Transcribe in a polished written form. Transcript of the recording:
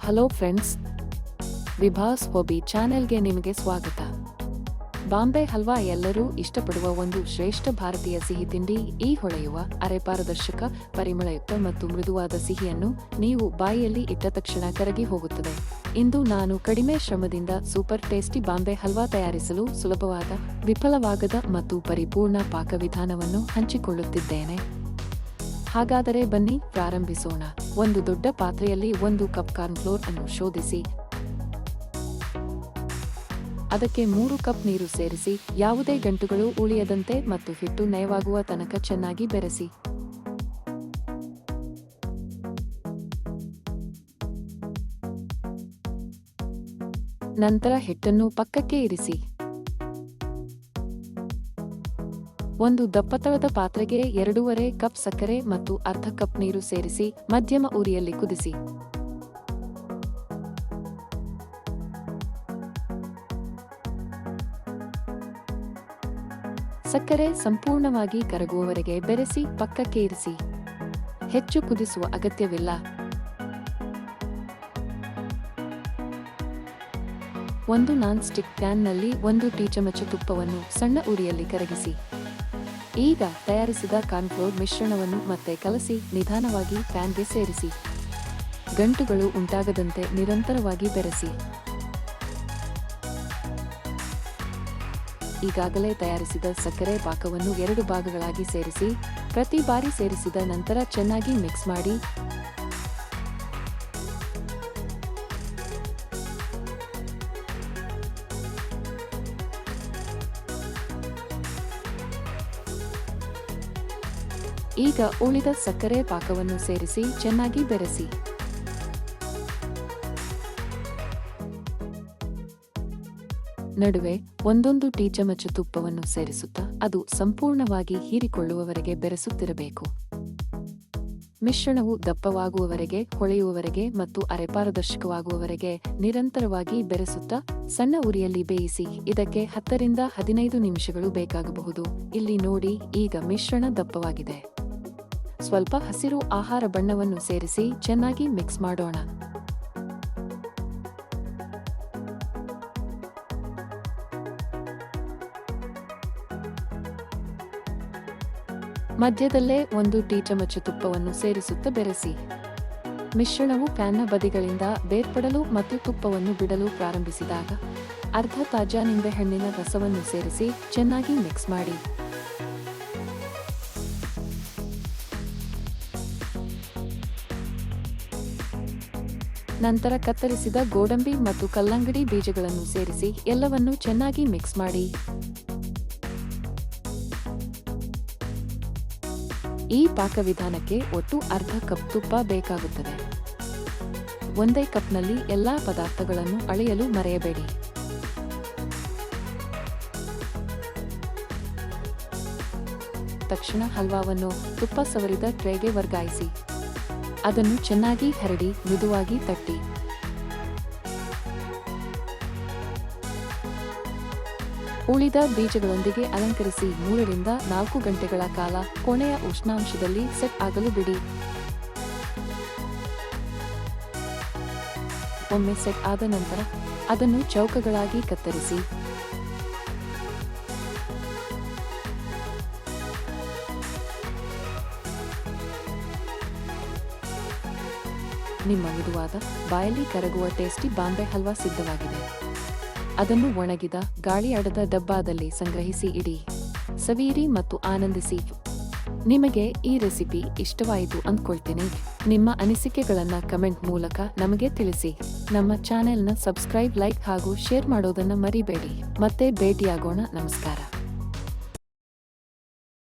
Hello friends, Vibhas hobby ಚಾನೆಲ್ಗೆ ನಿಮಗೆ ಸ್ವಾಗತ. ಬಾಂಬೆ ಹಲ್ವಾ ಎಲ್ಲರೂ ಇಷ್ಟಪಡುವ ಒಂದು ಶ್ರೇಷ್ಠ ಭಾರತೀಯ ಸಿಹಿ ತಿಂಡಿ. ಈ ಹೊಳೆಯುವ, ಅರೆಪಾರದರ್ಶಕ, ಪರಿಮಳಯುಕ್ತ ಮತ್ತು ಮೃದುವಾದ ಸಿಹಿಯನ್ನು ನೀವು ಬಾಯಿಯಲ್ಲಿ ಇಟ್ಟ ತಕ್ಷಣ ಕರಗಿ ಹೋಗುತ್ತದೆ. ಇಂದು ನಾನು ಕಡಿಮೆ ಶ್ರಮದಿಂದ ಸೂಪರ್ ಟೇಸ್ಟಿ ಬಾಂಬೆ ಹಲ್ವಾ ತಯಾರಿಸಲು ಸುಲಭವಾದ, ವಿಫಲವಾಗದ ಮತ್ತು ಪರಿಪೂರ್ಣ ಪಾಕವಿಧಾನವನ್ನು ಹಂಚಿಕೊಳ್ಳುತ್ತಿದ್ದೇನೆ. ಹಾಗಾದರೆ ಬನ್ನಿ ಪ್ರಾರಂಭಿಸೋಣ. ಒಂದು ದೊಡ್ಡ ಪಾತ್ರೆಯಲ್ಲಿ 1 ಕಪ್ ಕಾರ್ನ್ಫ್ಲೋರ್ ಅನ್ನು ಶೋಧಿಸಿ ಅದಕ್ಕೆ 3 ಕಪ್ ನೀರು ಸೇರಿಸಿ ಯಾವುದೇ ಗಂಟುಗಳು ಉಳಿಯದಂತೆ ಮತ್ತು ಹಿಟ್ಟು ನಯವಾಗುವ ತನಕ ಚೆನ್ನಾಗಿ ಬೆರೆಸಿ. ನಂತರ ಹಿಟ್ಟನ್ನು ಪಕ್ಕಕ್ಕೆ ಇರಿಸಿ. ಒಂದು ದಪ್ಪತಳದ ಪಾತ್ರೆಗೆ 2.5 ಕಪ್ ಸಕ್ಕರೆ ಮತ್ತು ಅರ್ಧ ಕಪ್ ನೀರು ಸೇರಿಸಿ ಮಧ್ಯಮ ಉರಿಯಲ್ಲಿ ಕುದಿಸಿ. ಸಕ್ಕರೆ ಸಂಪೂರ್ಣವಾಗಿ ಕರಗುವವರೆಗೆ ಬೆರೆಸಿ ಪಕ್ಕಕ್ಕೆ ಇರಿಸಿ. ಹೆಚ್ಚು ಕುದಿಸುವ ಅಗತ್ಯವಿಲ್ಲ. ಒಂದು ನಾನ್ ಸ್ಟಿಕ್ ಪ್ಯಾನ್ನಲ್ಲಿ 1 ಟೀ ಚಮಚ ತುಪ್ಪವನ್ನು ಸಣ್ಣ ಉರಿಯಲ್ಲಿ ಕರಗಿಸಿ. ಈಗ ತಯಾರಿಸಿದ ಕಾರ್ನ್ಫ್ಲೋರ್ ಮಿಶ್ರಣವನ್ನು ಮತ್ತೆ ಕಲಸಿ ನಿಧಾನವಾಗಿ ಪ್ಯಾನ್ಗೆ ಸೇರಿಸಿ. ಗಂಟುಗಳು ಉಂಟಾಗದಂತೆ ನಿರಂತರವಾಗಿ ಬೆರೆಸಿ. ಈಗಾಗಲೇ ತಯಾರಿಸಿದ ಸಕ್ಕರೆ ಪಾಕವನ್ನು 2 ಭಾಗಗಳಾಗಿ ಸೇರಿಸಿ. ಪ್ರತಿ ಬಾರಿ ಸೇರಿಸಿದ ನಂತರ ಚೆನ್ನಾಗಿ ಮಿಕ್ಸ್ ಮಾಡಿ. ಈಗ ಉಳಿದ ಸಕ್ಕರೆ ಪಾಕವನ್ನು ಸೇರಿಸಿ ಚೆನ್ನಾಗಿ ಬೆರೆಸಿ. ನಡುವೆ 1 ಟೀ ಚಮಚ ತುಪ್ಪವನ್ನು ಸೇರಿಸುತ್ತಾ ಅದು ಸಂಪೂರ್ಣವಾಗಿ ಹೀರಿಕೊಳ್ಳುವವರೆಗೆ ಬೆರೆಸುತ್ತಿರಬೇಕು. ಮಿಶ್ರಣವು ದಪ್ಪವಾಗುವವರೆಗೆ, ಹೊಳೆಯುವವರೆಗೆ ಮತ್ತು ಅರೆಪಾರದರ್ಶಕವಾಗುವವರೆಗೆ ನಿರಂತರವಾಗಿ ಬೆರೆಸುತ್ತಾ ಸಣ್ಣ ಉರಿಯಲ್ಲಿ ಬೇಯಿಸಿ. ಇದಕ್ಕೆ 10 ರಿಂದ 15 ನಿಮಿಷಗಳು ಬೇಕಾಗಬಹುದು. ಇಲ್ಲಿ ನೋಡಿ, ಈಗ ಮಿಶ್ರಣ ದಪ್ಪವಾಗಿದೆ. ಸ್ವಲ್ಪ ಹಸಿರು ಆಹಾರ ಬಣ್ಣವನ್ನು ಸೇರಿಸಿ ಚೆನ್ನಾಗಿ ಮಿಕ್ಸ್ ಮಾಡೋಣ. ಮಧ್ಯದಲ್ಲೇ 1 ಟೀ ಚಮಚ ತುಪ್ಪವನ್ನು ಸೇರಿಸುತ್ತಾ ಬೆರೆಸಿ. ಮಿಶ್ರಣವು ಪ್ಯಾನ್ನ ಬದಿಗಳಿಂದ ಬೇರ್ಪಡಲು ಮತ್ತು ತುಪ್ಪವನ್ನು ಬಿಡಲು ಪ್ರಾರಂಭಿಸಿದಾಗ ಅರ್ಧ ತಾಜಾ ನಿಂಬೆಹಣ್ಣಿನ ರಸವನ್ನು ಸೇರಿಸಿ ಚೆನ್ನಾಗಿ ಮಿಕ್ಸ್ ಮಾಡಿ. ನಂತರ ಕತ್ತರಿಸಿದ ಗೋಡಂಬಿ ಮತ್ತು ಕಲ್ಲಂಗಡಿ ಬೀಜಗಳನ್ನು ಸೇರಿಸಿ ಎಲ್ಲವನ್ನೂ ಚೆನ್ನಾಗಿ ಮಿಕ್ಸ್ ಮಾಡಿ. ಈ ಪಾಕವಿಧಾನಕ್ಕೆ ಒಟ್ಟು ಅರ್ಧ ಕಪ್ ತುಪ್ಪ ಬೇಕಾಗುತ್ತದೆ. ಒಂದೇ ಕಪ್ನಲ್ಲಿ ಎಲ್ಲಾ ಪದಾರ್ಥಗಳನ್ನು ಅಳೆಯಲು ಮರೆಯಬೇಡಿ. ತಕ್ಷಣ ಹಲ್ವಾವನ್ನು ತುಪ್ಪ ಸವರಿದ ಟ್ರೇಗೆ ವರ್ಗಾಯಿಸಿ. ಅದನ್ನು ಚೆನ್ನಾಗಿ ಹರಡಿ ಮೃದುವಾಗಿ ತಟ್ಟಿ. ಉಳಿದ ಬೀಜಗಳೊಂದಿಗೆ ಅಲಂಕರಿಸಿ 3 ರಿಂದ 4 ಗಂಟೆಗಳ ಕಾಲ ಕೋಣೆಯ ಉಷ್ಣಾಂಶದಲ್ಲಿ ಸೆಟ್ ಆಗಲು ಬಿಡಿ. ಒಮ್ಮೆ ಸೆಟ್ ಆದ ನಂತರ ಅದನ್ನು ಚೌಕಗಳಾಗಿ ಕತ್ತರಿಸಿ. ನಿಮ್ಮ ಮೃದುವಾದ, ಬಾಯಲ್ಲಿ ಕರಗುವ ಟೇಸ್ಟಿ ಬಾಂಬೆ ಹಲ್ವಾ ಸಿದ್ಧವಾಗಿದೆ. ಅದನ್ನು ಒಣಗಿದ, ಗಾಳಿ ಆಡದ ಡಬ್ಬಾದಲ್ಲಿ ಸಂಗ್ರಹಿಸಿ ಇಡಿ. ಸವಿಯಿರಿ ಮತ್ತು ಆನಂದಿಸಿ. ನಿಮಗೆ ಈ ರೆಸಿಪಿ ಇಷ್ಟವಾಯಿತು ಅಂದ್ಕೊಳ್ತೀನಿ. ನಿಮ್ಮ ಅನಿಸಿಕೆಗಳನ್ನ ಕಮೆಂಟ್ ಮೂಲಕ ನಮಗೆ ತಿಳಿಸಿ. ನಮ್ಮ ಚಾನೆಲ್ನ ಸಬ್ಸ್ಕ್ರೈಬ್, ಲೈಕ್ ಹಾಗೂ ಶೇರ್ ಮಾಡೋದನ್ನ ಮರಿಬೇಡಿ. ಮತ್ತೆ ಭೇಟಿಯಾಗೋಣ. ನಮಸ್ಕಾರ.